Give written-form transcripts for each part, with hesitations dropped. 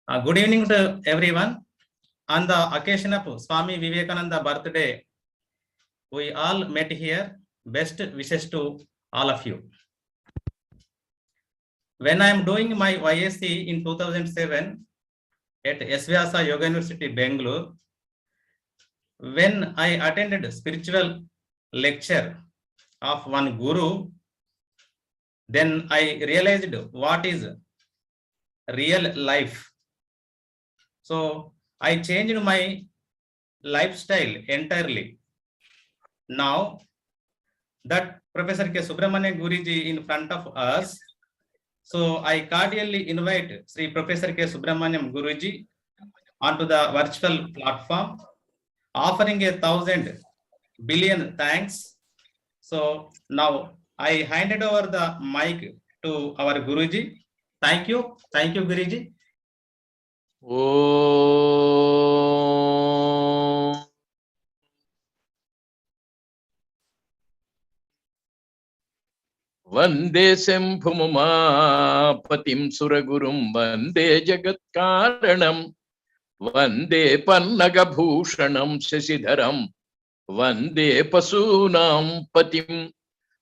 Good evening to everyone. On the occasion of Swami Vivekananda birthday, we all met here. Best wishes to all of you. When I am doing my YSc in 2007 at SWASA Yoga University, Bangalore, when I attended a spiritual lecture of one guru, then I realized what is real life. So I changed my lifestyle entirely. Now that Professor K.Subramanyam Guruji in front of us, so I cordially invite Sri Professor K.Subramanyam Guruji onto the virtual platform, offering 1,000 billion thanks. So now I handed over the mic to our Guruji. Thank you Guruji. Oh. Vande Sembhumamapatim Suragurum Vande Jagatkaranam Vande Pannagabhushanam Shasidharam Vande Pasunam Patim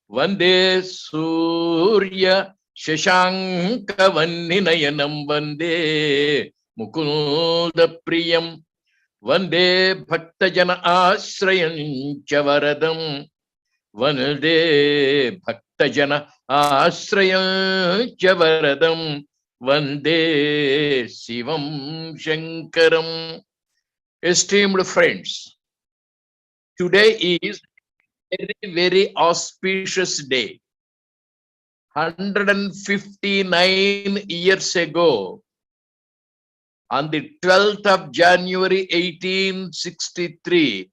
Vande Surya Shashanka Vanninayanam Vande Mukunda Priyam Vande Bhaktajana Ashrayam Chavaradam Vande Bhaktajana Ashrayam Chavaradam Vande Shivam Shankaram. Esteemed friends, today is a very auspicious day. 159 years ago, on the 12th of January 1863,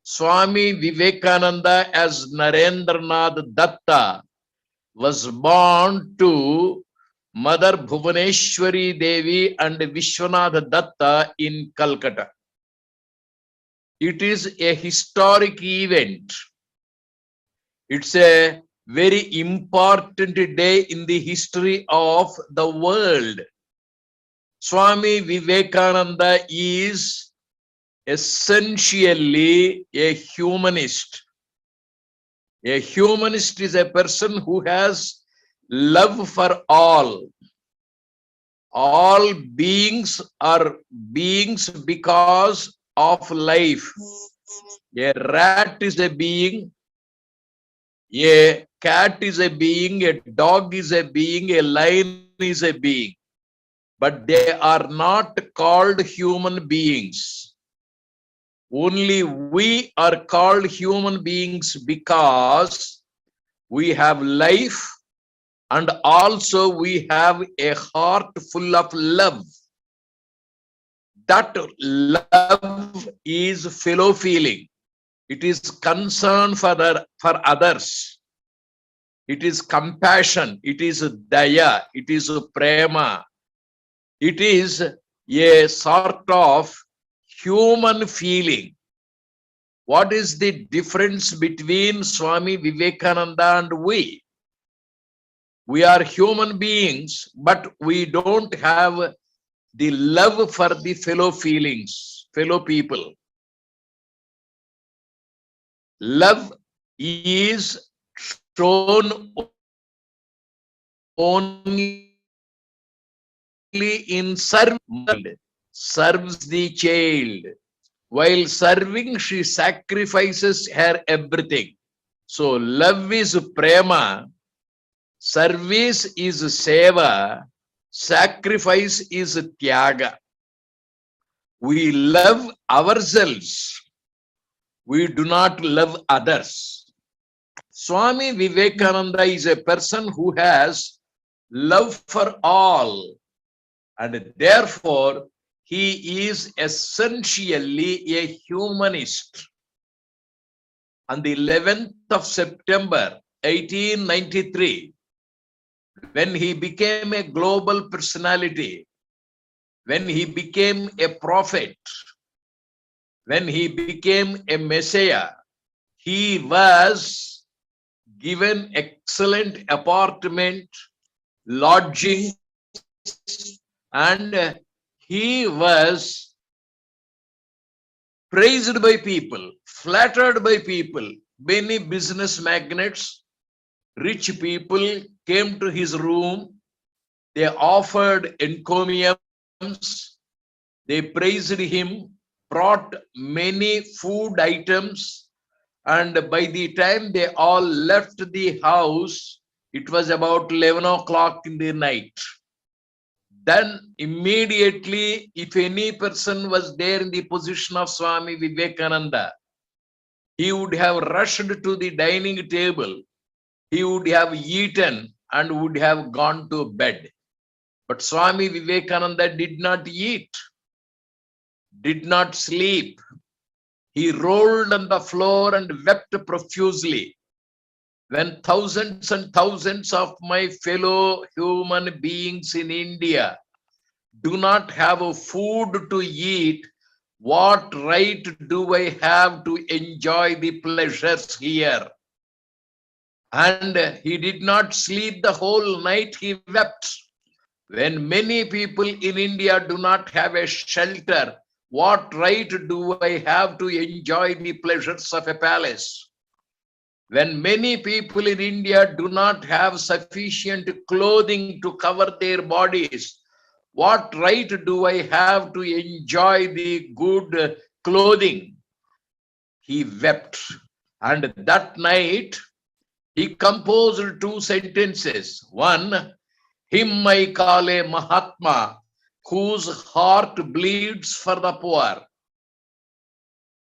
Swami Vivekananda as Narendranath Datta was born to Mother Bhuvaneshwari Devi and Vishwanath Datta in Calcutta. It is a historic event. It's a very important day in the history of the world. Swami Vivekananda is essentially a humanist. A humanist is a person who has love for all. All beings are beings because of life. A rat is a being, a cat is a being, a dog is a being, a lion is a being. But they are not called human beings. Only we are called human beings because we have life and also we have a heart full of love. That love is fellow feeling. It is concern for others. It is compassion. It is daya. It is prema. It is a sort of human feeling. What is the difference between Swami Vivekananda and we? We are human beings, but we don't have the love for the fellow feelings, fellow people. Love is shown only in serves the child. While serving, she sacrifices her everything. So love is prema, service is seva, sacrifice is tyaga. We love ourselves. We do not love others. Swami Vivekananda is a person who has love for all, and therefore he is essentially a humanist. On the 11th of September 1893, when he became a global personality, when he became a prophet, when he became a messiah, he was given excellent apartment, lodging, and he was praised by people, flattered by people. Many business magnates, rich people came to his room. They offered encomiums. They praised him, brought many food items. And by the time they all left the house, it was about 11 o'clock in the night. Then immediately, if any person was there in the position of Swami Vivekananda, he would have rushed to the dining table. He would have eaten and would have gone to bed. But Swami Vivekananda did not eat, did not sleep. He rolled on the floor and wept profusely. When thousands and thousands of my fellow human beings in India do not have a food to eat, what right do I have to enjoy the pleasures here? And he did not sleep the whole night, he wept. When many people in India do not have a shelter, what right do I have to enjoy the pleasures of a palace? When many people in India do not have sufficient clothing to cover their bodies, what right do I have to enjoy the good clothing? He wept. And that night, he composed two sentences. One, him I call a Mahatma, whose heart bleeds for the poor.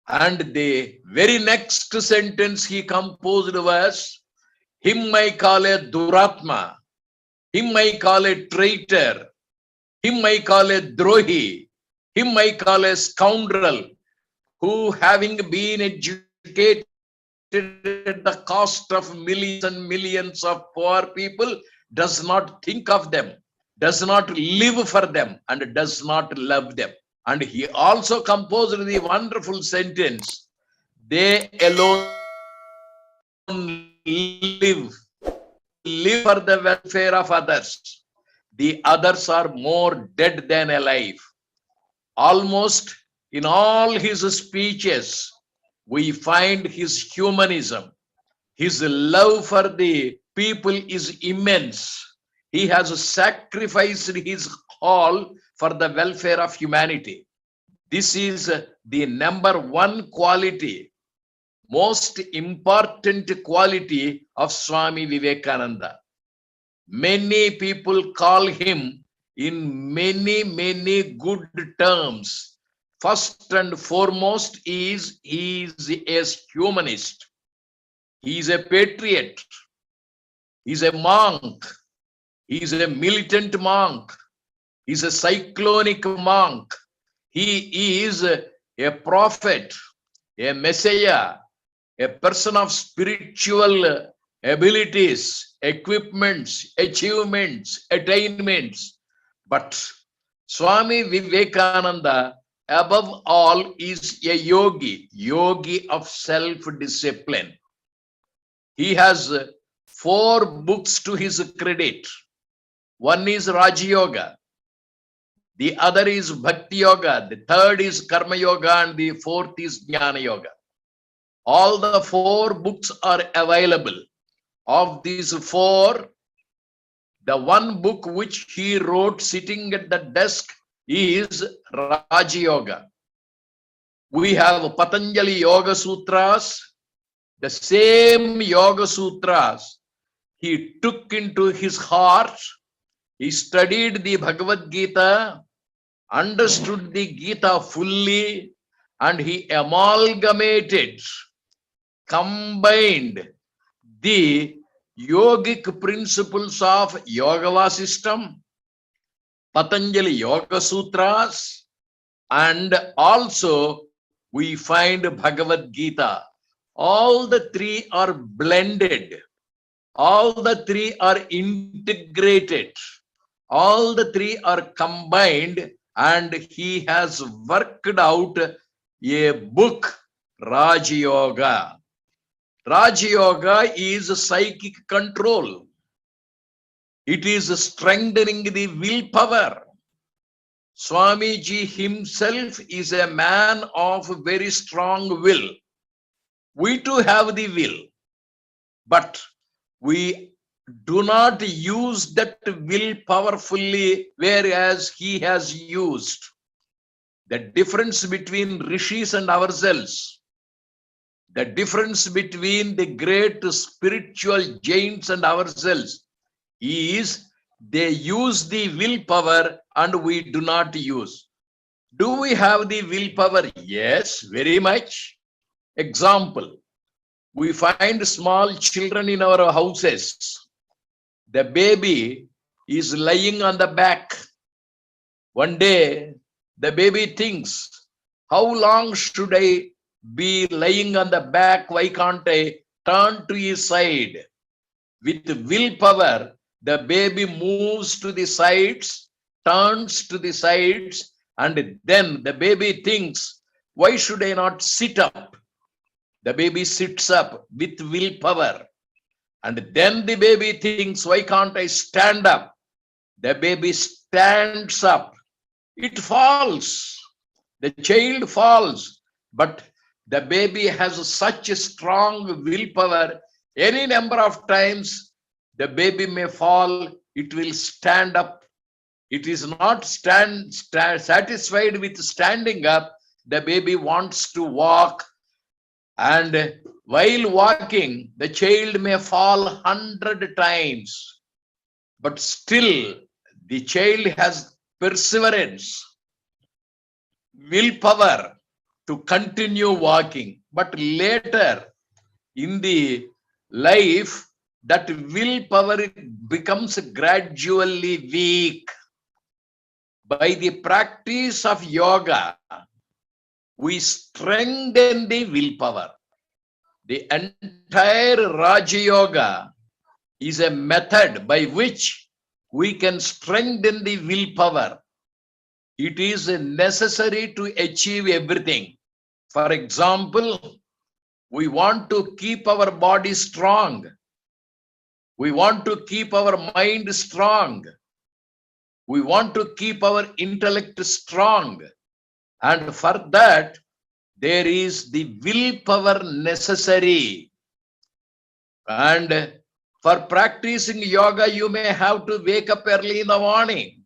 And the very next sentence he composed was, him I call a Duratma, him I call a traitor, him I call a Drohi, him I call a scoundrel, who having been educated at the cost of millions and millions of poor people, does not think of them, does not live for them, and does not love them. And he also composed the wonderful sentence, they alone live for the welfare of others. The others are more dead than alive. Almost in all his speeches, we find his humanism. His love for the people is immense. He has sacrificed his all for the welfare of humanity. This is the number one quality, most important quality of Swami Vivekananda. Many people call him in many good terms. First and foremost is he is a humanist. He is a patriot. He is a monk. He is a militant monk. He is a cyclonic monk. He is a prophet, a messiah, a person of spiritual abilities, equipments, achievements, attainments. But Swami Vivekananda, above all, is a yogi of self-discipline. He has 4 books to his credit. One is Rajayoga, the other is Bhakti Yoga, the third is karmayoga, and the fourth is jnanyoga. All the 4 books are available. Of these 4, the one book which he wrote sitting at the desk is Rajayoga. We have Patanjali Yoga Sutras. The same Yoga Sutras he took into his heart. He studied the Bhagavad Gita, understood the Gita fully, and he amalgamated, combined the yogic principles of Yoga system, Patanjali Yoga Sutras, and also we find Bhagavad Gita. All the 3 are blended. All the 3 are integrated. All the 3 are combined, and he has worked out a book, Rajayoga. Rajayoga is psychic control. It is strengthening the willpower. Swamiji himself is a man of very strong will. We too have the will, but we do not use that will powerfully, whereas he has used. The difference between rishis and ourselves, the difference between the great spiritual giants and ourselves is they use the willpower and we do not use. Do we have the willpower? Yes, very much. Example, we find small children in our houses. The baby is lying on the back. One day, the baby thinks, how long should I be lying on the back? Why can't I turn to his side? With willpower, the baby moves to the sides, turns to the sides, and then the baby thinks, why should I not sit up? The baby sits up with willpower. And then the baby thinks, why can't I stand up? The baby stands up. It falls. The child falls. But the baby has such a strong willpower. Any number of times, the baby may fall. It will stand up. It is not satisfied with standing up. The baby wants to walk. And while walking, the child may fall 100 times, but still the child has perseverance, willpower to continue walking. But later in the life, that willpower becomes gradually weak. By the practice of yoga, we strengthen the willpower. The entire rajayoga is a method by which we can strengthen the willpower. It is necessary to achieve everything. For example, we want to keep our body strong. We want to keep our mind strong. We want to keep our intellect strong. And for that, there is the willpower necessary. And for practicing yoga, you may have to wake up early in the morning.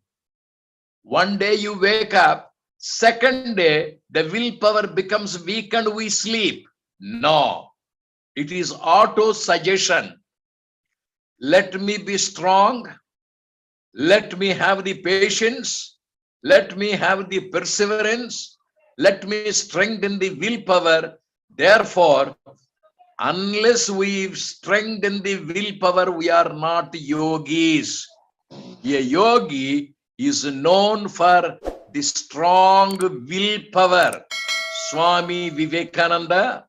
One day you wake up, second day, the willpower becomes weak and we sleep. No, it is auto-suggestion. Let me be strong. Let me have the patience. Let me have the perseverance. Let me strengthen the willpower. Therefore, unless we strengthen the willpower, we are not yogis. A yogi is known for the strong willpower. Swami Vivekananda,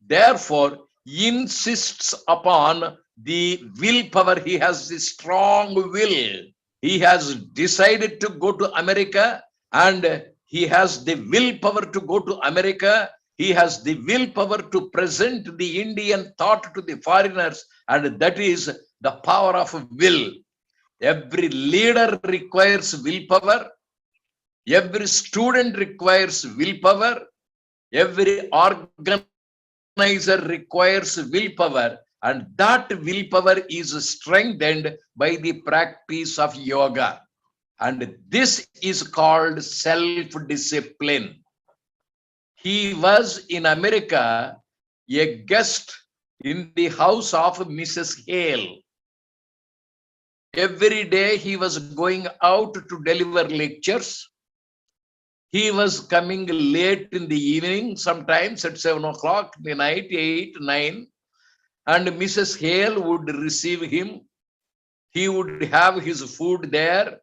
therefore, insists upon the willpower. He has the strong will. He has decided to go to America and he has the willpower to go to America. He has the willpower to present the Indian thought to the foreigners, and that is the power of will. Every leader requires willpower. Every student requires willpower. Every organizer requires willpower, and that willpower is strengthened by the practice of yoga. And this is called self-discipline. He was in America, a guest in the house of Mrs. Hale. Every day he was going out to deliver lectures. He was coming late in the evening, sometimes at 7 o'clock in the night, 8, 9. And Mrs. Hale would receive him. He would have his food there.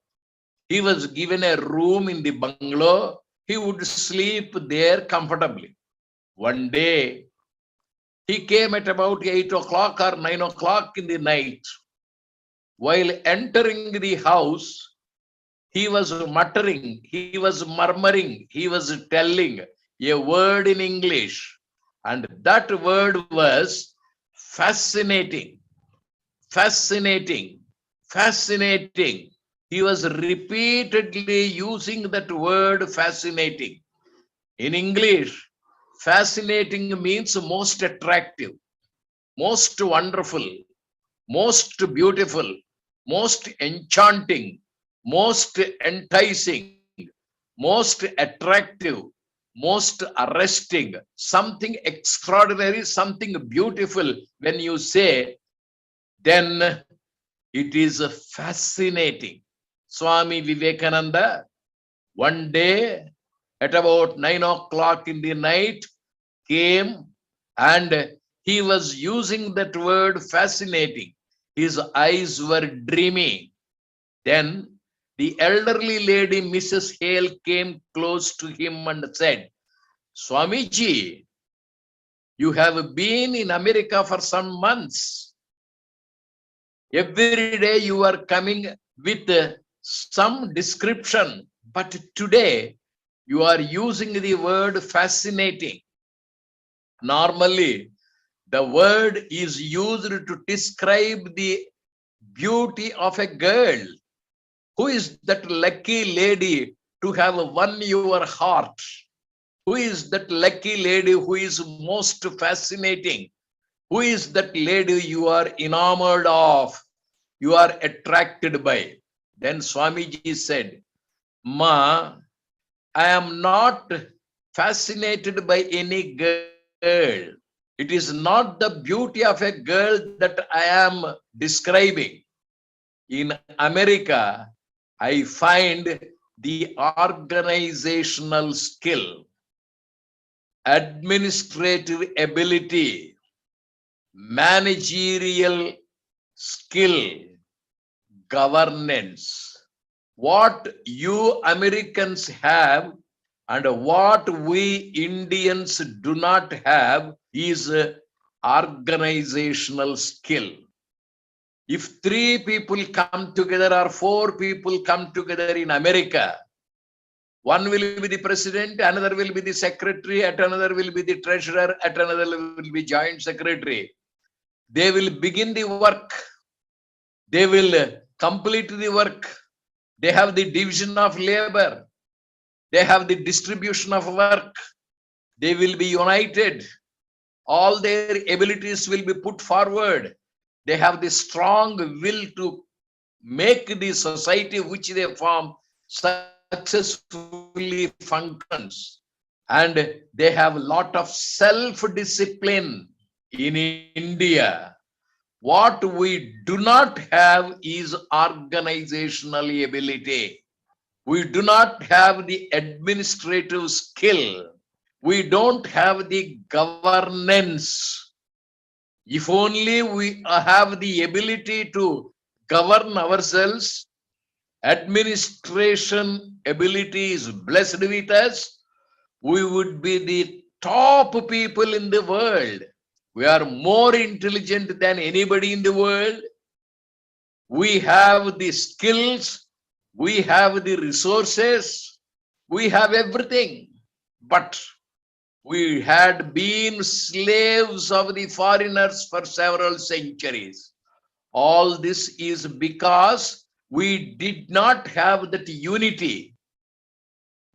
He was given a room in the bungalow. He would sleep there comfortably. One day, he came at about 8 o'clock or 9 o'clock in the night. While entering the house, he was muttering, he was murmuring, he was telling a word in English. And that word was fascinating, fascinating, fascinating. he was repeatedly using that word fascinating. In English, fascinating means most attractive, most wonderful, most beautiful, most enchanting, most enticing, most attractive, most arresting, something extraordinary, something beautiful. When you say, then it is fascinating. Swami Vivekananda, one day at about 9 o'clock in the night, came and he was using that word fascinating. His eyes were dreamy. Then the elderly lady, Mrs. Hale, came close to him and said, Swamiji, you have been in America for some months. Every day you are coming with some description, but today you are using the word fascinating. Normally, the word is used to describe the beauty of a girl. Who is that lucky lady to have won your heart? Who is that lucky lady who is most fascinating? Who is that lady you are enamored of? You are attracted by? Then Swamiji said, Ma, I am not fascinated by any girl. It is not the beauty of a girl that I am describing. In America, I find the organizational skill, administrative ability, managerial skill, governance. What you Americans have and what we Indians do not have is organizational skill. If 3 people come together or 4 people come together in America, one will be the president, another will be the secretary, at another will be the treasurer, at another will be joint secretary. They will begin the work. They will complete the work. They have the division of labor. They have the distribution of work. They will be united. All their abilities will be put forward. They have the strong will to make the society which they form successfully functions. And they have a lot of self-discipline. In India, what we do not have is organizational ability. We do not have the administrative skill. We don't have the governance. If only we have the ability to govern ourselves, administration ability is blessed with us, we would be the top people in the world. We are more intelligent than anybody in the world. We have the skills, we have the resources, we have everything. But we had been slaves of the foreigners for several centuries. All this is because we did not have that unity.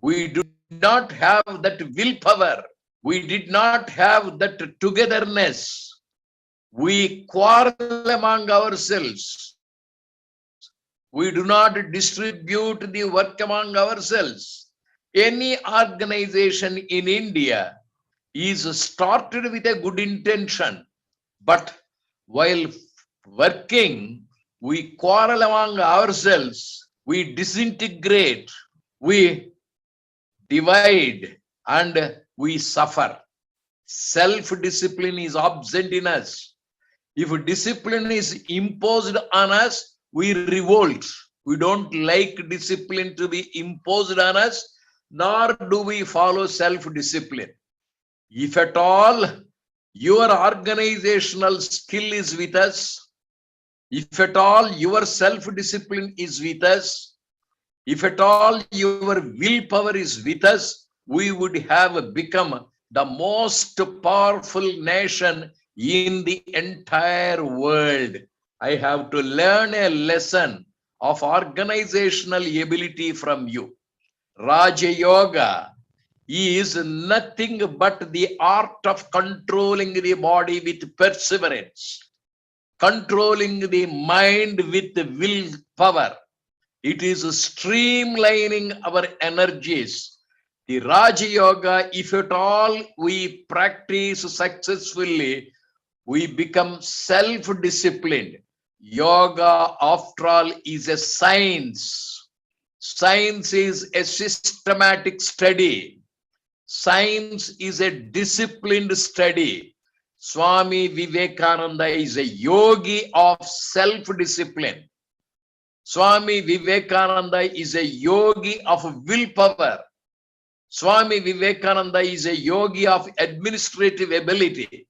We do not have that willpower. We did not have that togetherness. We quarrel among ourselves. We do not distribute the work among ourselves. Any organization in India is started with a good intention, but while working, we quarrel among ourselves, we disintegrate, we divide, and we suffer. Self-discipline is absent in us. If discipline is imposed on us, we revolt. We don't like discipline to be imposed on us, nor do we follow self-discipline. If at all your organizational skill is with us, if at all your self-discipline is with us, if at all your willpower is with us, we would have become the most powerful nation in the entire world. I have to learn a lesson of organizational ability from you. Rajayoga is nothing but the art of controlling the body with perseverance, controlling the mind with willpower. It is streamlining our energies. The Raja Yoga, if at all we practice successfully, we become self-disciplined. Yoga, after all, is a science. Science is a systematic study. Science is a disciplined study. Swami Vivekananda is a yogi of self-discipline. Swami Vivekananda is a yogi of willpower. Swami Vivekananda is a yogi of administrative ability.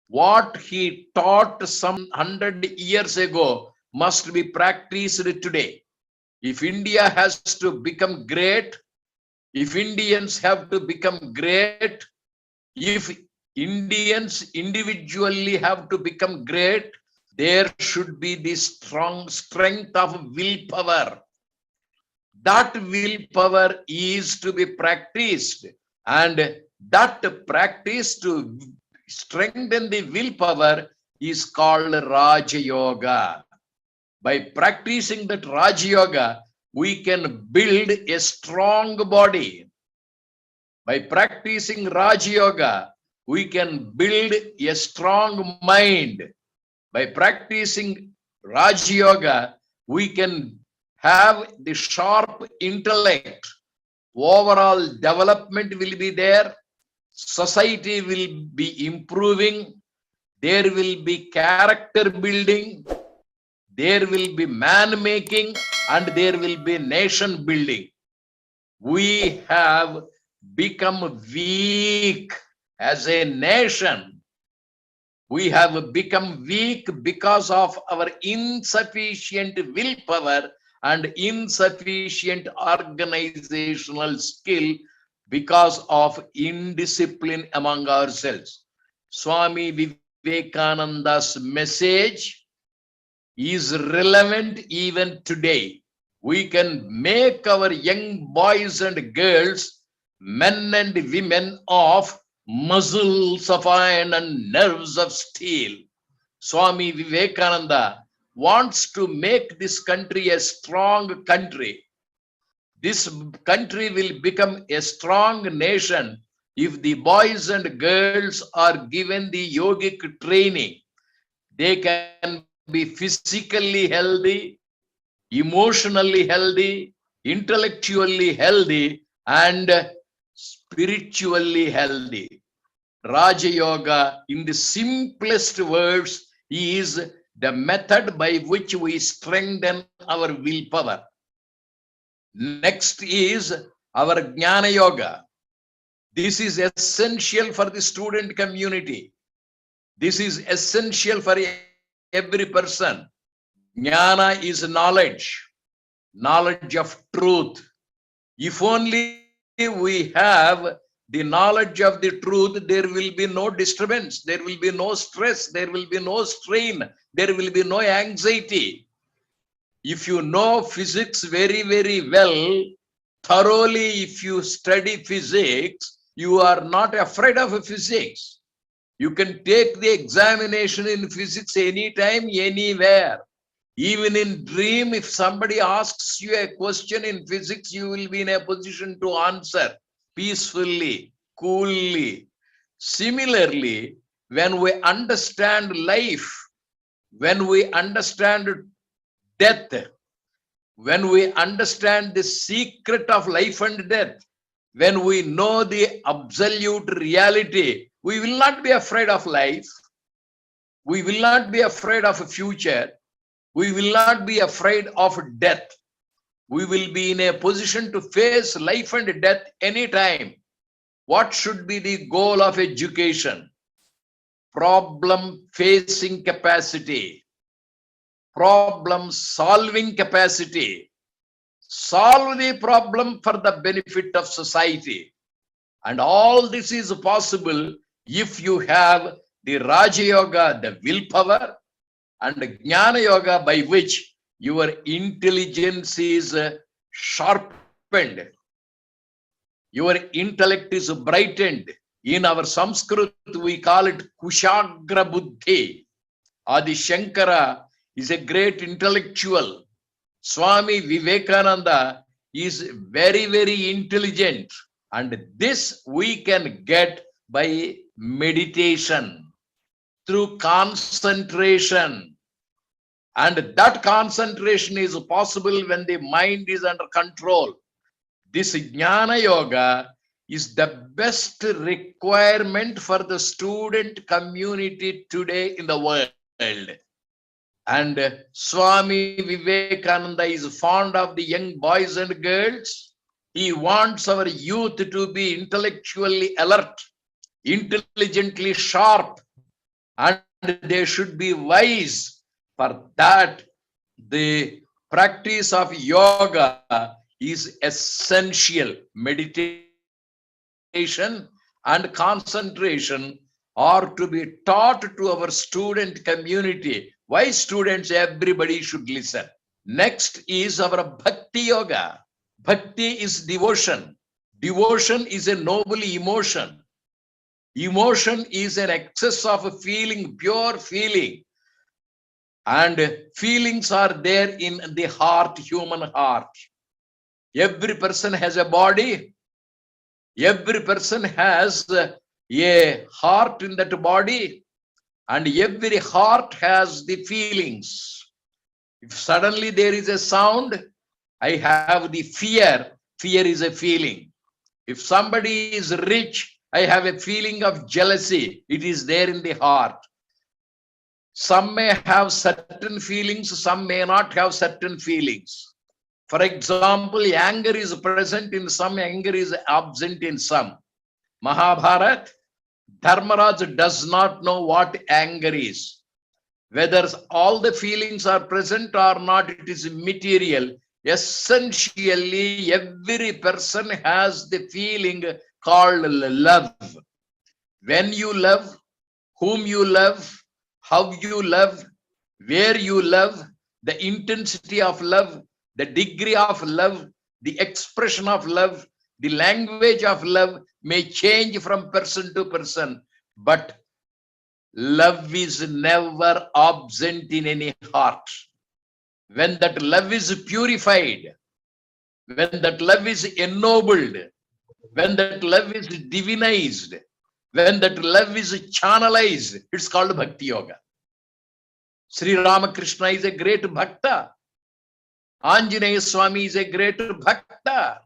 What he taught some 100 years ago must be practiced today. If India has to become great, if Indians have to become great, if Indians individually have to become great, there should be the strong strength of willpower. That willpower is to be practiced, and that practice to strengthen the willpower is called Raja Yoga. By practicing that Raja Yoga, we can build a strong body. By practicing Raja Yoga, we can build a strong mind. By practicing Raja Yoga, we can have the sharp intellect. Overall development will be there. Society will be improving. There will be character building. There will be man making, and there will be nation building. We have become weak as a nation. We have become weak because of our insufficient willpower and insufficient organizational skill, because of indiscipline among ourselves. Swami Vivekananda's message is relevant even today. We can make our young boys and girls, men and women of muscles of iron and nerves of steel. Swami Vivekananda wants to make this country a strong country. This country will become a strong nation if the boys and girls are given the yogic training. They can be physically healthy, emotionally healthy, intellectually healthy, and spiritually healthy. Raja Yoga, in the simplest words, is the method by which we strengthen our willpower. Next is our Jnana Yoga. This is essential for the student community. This is essential for every person. Jnana is knowledge, knowledge of truth. If only we have the knowledge of the truth, there will be no disturbance, there will be no stress, there will be no strain, there will be no anxiety. If you know physics very, very well, thoroughly, if you study physics, you are not afraid of physics. You can take the examination in physics anytime, anywhere. Even in dream, if somebody asks you a question in physics, you will be in a position to answer peacefully, coolly. Similarly, when we understand life, when we understand death, when we understand the secret of life and death, when we know the absolute reality, we will not be afraid of life. We will not be afraid of a future. We will not be afraid of death. We will be in a position to face life and death anytime. What should be the goal of education? Problem facing capacity, problem solving capacity. Solve the problem for the benefit of society. And all this is possible if you have the Raja Yoga, the willpower, and the Jnana Yoga, by which your intelligence is sharpened, your intellect is brightened. In our Sanskrit, we call it Kushagra Buddhi. Adi Shankara is a great intellectual. Swami Vivekananda is very, very intelligent. And this we can get by meditation, through concentration. And that concentration is possible when the mind is under control. This jnana yoga is the best requirement for the student community today in the world. And Swami Vivekananda is fond of the young boys and girls. He wants our youth to be intellectually alert, intelligently sharp, and they should be wise. For that, the practice of yoga is essential. Meditation and concentration are to be taught to our student community. Why students? Everybody should listen. Next is our Bhakti Yoga. Bhakti is devotion. Devotion is a noble emotion. Emotion is an excess of a feeling, pure feeling. And feelings are there in the heart, human heart. Every person has a body. Every person has a heart in that body. And every heart has the feelings. If suddenly there is a sound, I have the fear. Fear is a feeling. If somebody is rich, I have a feeling of jealousy. It is there in the heart. Some may have certain feelings, some may not have certain feelings. For example, anger is present in some, anger is absent in some. Mahabharata, Dharmaraj does not know what anger is. Whether all the feelings are present or not, it is material. Essentially, every person has the feeling called love. When you love, whom you love, how you love, where you love, the intensity of love, the degree of love, the expression of love, the language of love may change from person to person, but love is never absent in any heart. When that love is purified, when that love is ennobled, when that love is divinized, when that love is channelized, it's called Bhakti Yoga. Sri Ramakrishna is a great bhakta. Anjaneya Swami is a great bhakta.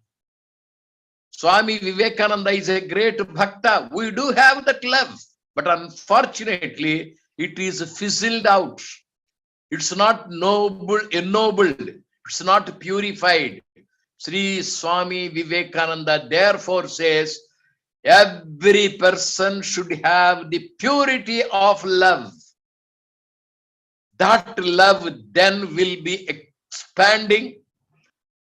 Swami Vivekananda is a great bhakta. We do have that love, but unfortunately, it is fizzled out. It's not noble, ennobled. It's not purified. Sri Swami Vivekananda therefore says, every person should have the purity of love. That love then will be expanding.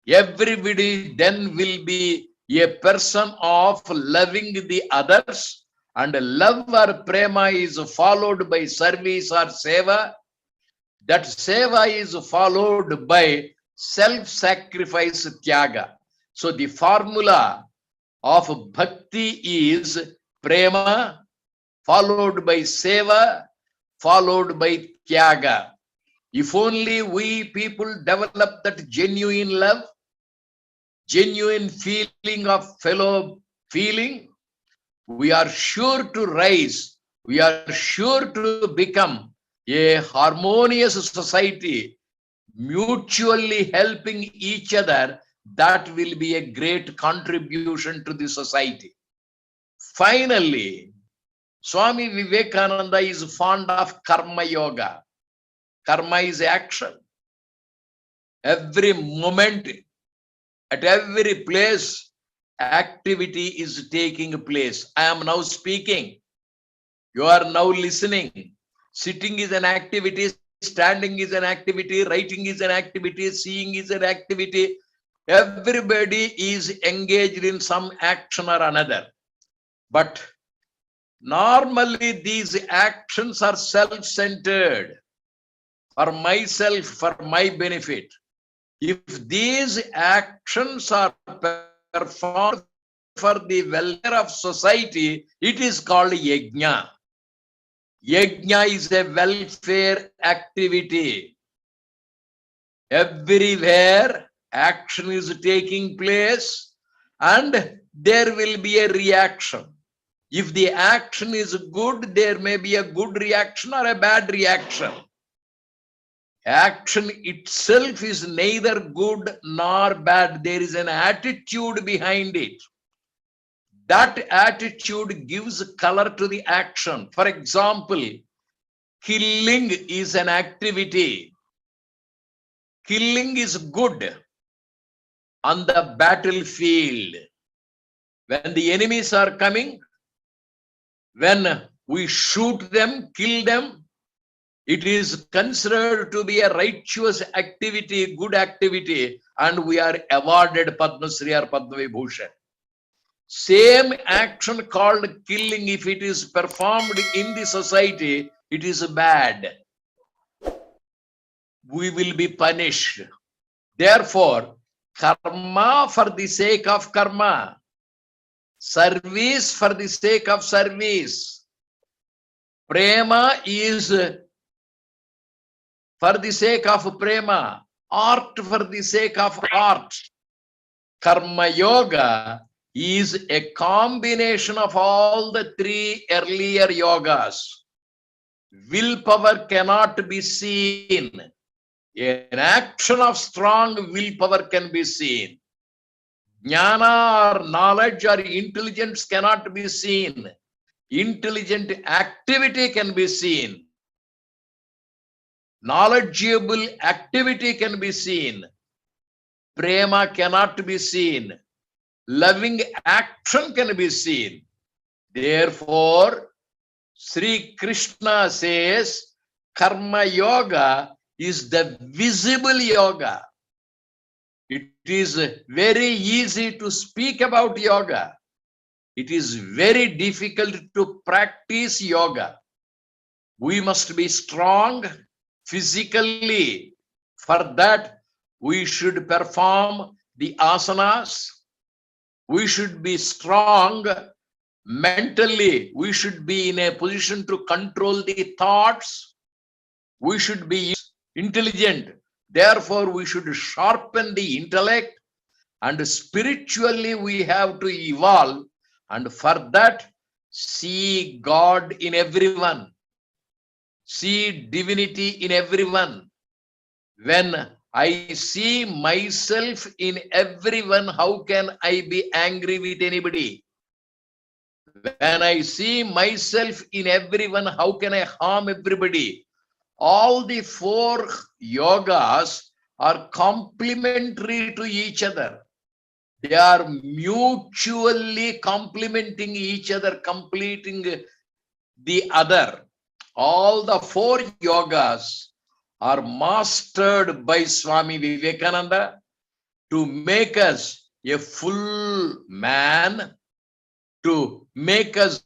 Everybody then will be a person of loving the others. And love or prema is followed by service or seva. That seva is followed by self-sacrifice tyaga. So the formula of bhakti is prema, followed by seva, followed by tyaga. If only we people develop that genuine love, genuine feeling of fellow feeling, we are sure to rise. We are sure to become a harmonious society, mutually helping each other. That will be a great contribution to the society. Finally, Swami Vivekananda is fond of karmayoga. Karma is action. Every moment, at every place, activity is taking place. I am now speaking. You are now listening. Sitting is an activity. Standing is an activity. Writing is an activity. Seeing is an activity. Everybody is engaged in some action or another. But normally these actions are self-centered. for myself, for my benefit. If these actions are performed for the welfare of society, it is called yajna. Yajna is a welfare activity. Everywhere action is taking place and there will be a reaction. If the action is good, there may be a good reaction or a bad reaction. Action itself is neither good nor bad. There is an attitude behind it. That attitude gives color to the action. For example, killing is an activity. Killing is good on the battlefield. When the enemies are coming, when we shoot them, kill them, it is considered to be a righteous activity, good activity, and we are awarded Padma Shri or Padma Vibhushan. Same action called killing, if it is performed in the society, it is bad. We will be punished. Therefore, karma for the sake of karma, service for the sake of service, prema is for the sake of prema, art for the sake of art. Karmayoga is a combination of all the three earlier yogas. Willpower cannot be seen. An action of strong willpower can be seen. Jnana or knowledge or intelligence cannot be seen. Intelligent activity can be seen. Knowledgeable activity can be seen. Prema cannot be seen. Loving action can be seen. Therefore, Sri Krishna says, Karma Yoga is the visible yoga. It is very easy to speak about yoga. It is very difficult to practice yoga. We must be strong physically. For that, we should perform the asanas. We should be strong mentally. We should be in a position to control the thoughts. We should be intelligent. Therefore, we should sharpen the intellect, and spiritually we have to evolve, and for that, see God in everyone. See divinity in everyone. When I see myself in everyone, how can I be angry with anybody? When I see myself in everyone, how can I harm everybody? All the four yogas are complementary to each other. They are mutually complementing each other, completing the other. All the four yogas are mastered by Swami Vivekananda to make us a full man, to make us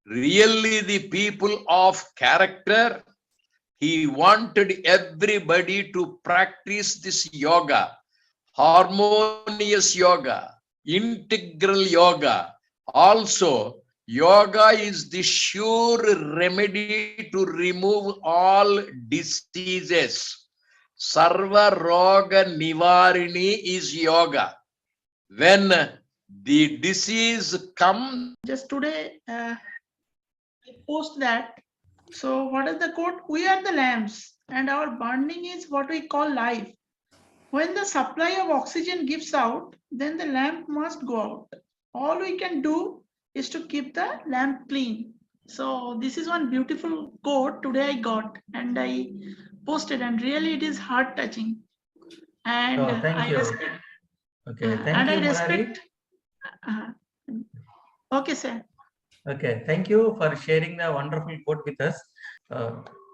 really the people of character. He wanted everybody to practice this yoga, harmonious yoga, integral yoga. Also, yoga is the sure remedy to remove all diseases. Sarva Roga Nivarini is yoga. When the disease comes, just today I post that. So what is the quote? We are the lamps and our burning is what we call life. When the supply of oxygen gives out, then the lamp must go out. All we can do is to keep the lamp clean. So this is one beautiful quote today I got and I posted, and really it is heart touching. And Oh, thank I you. respect. Okay, thank and you, I Murari. respect. Okay, sir. Okay, thank you for sharing the wonderful quote with us.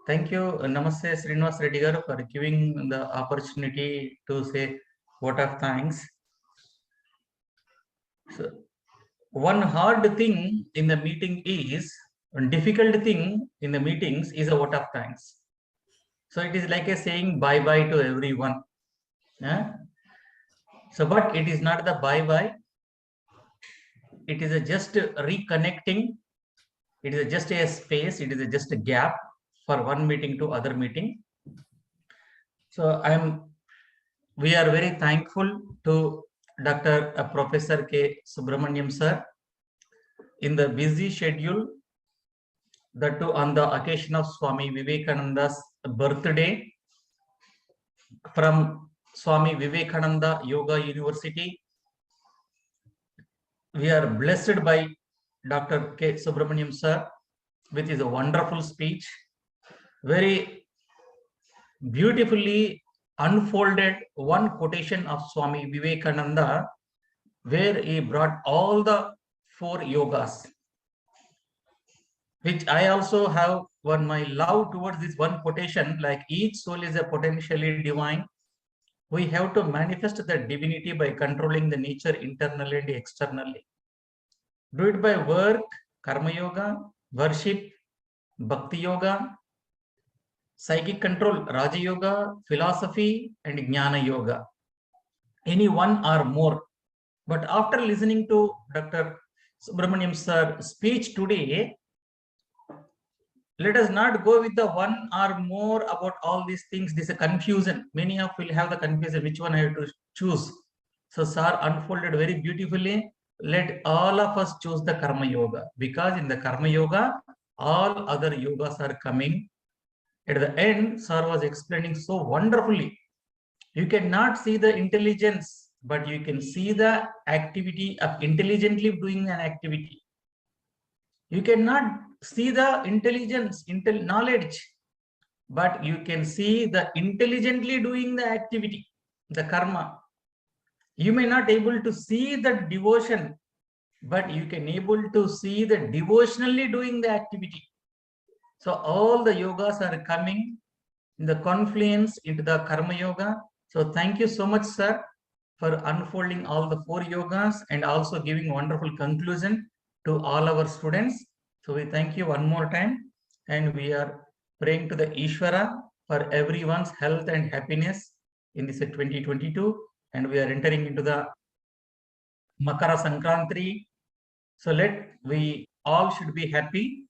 Thank you, Namaste Srinivas Reddy garu, for giving the opportunity to say vote of thanks. So, one hard thing in the meeting is, one difficult thing in the meetings is a vote of thanks. So it is like a saying bye-bye to everyone. Yeah? So, but it is not the bye-bye. It is just reconnecting. It is just a space. It is just a gap for one meeting to other meeting. So we are very thankful to Dr. Professor K.Subramanyam sir in the busy schedule, that too on the occasion of Swami Vivekananda's birthday, from Swami Vivekananda Yoga University. We are blessed by Dr. K. Subramanyam sir with his wonderful speech, very beautifully unfolded one quotation of Swami Vivekananda, where he brought all the 4 yogas, which I also have my love towards this one quotation, like each soul is a potentially divine. We have to manifest the divinity by controlling the nature internally and externally. Do it by work, karmayoga, worship, bhakti yoga, psychic control, rajayoga, philosophy, and jnana yoga. Any one or more. But after listening to Dr. Subramanyam sir's speech today, let us not go with the one or more about all these things. This is a confusion. Many of will have the confusion which one I have to choose. So sir unfolded very beautifully. Let all of us choose the karma yoga, because in the karma yoga, all other yogas are coming. At the end, sir was explaining so wonderfully. You cannot see the intelligence, but you can see the activity of intelligently doing an activity. You cannot see the intelligence, knowledge, but you can see the intelligently doing the activity, the karma. You may not able to see the devotion, but you can able to see the devotionally doing the activity. So all the yogas are coming in the confluence into the karma yoga. So thank you so much, sir, for unfolding all the 4 yogas and also giving wonderful conclusion to all our students. So we thank you one more time, and we are praying to the Ishvara for everyone's health and happiness in this 2022, and we are entering into the Makara Sankranti. So we all should be happy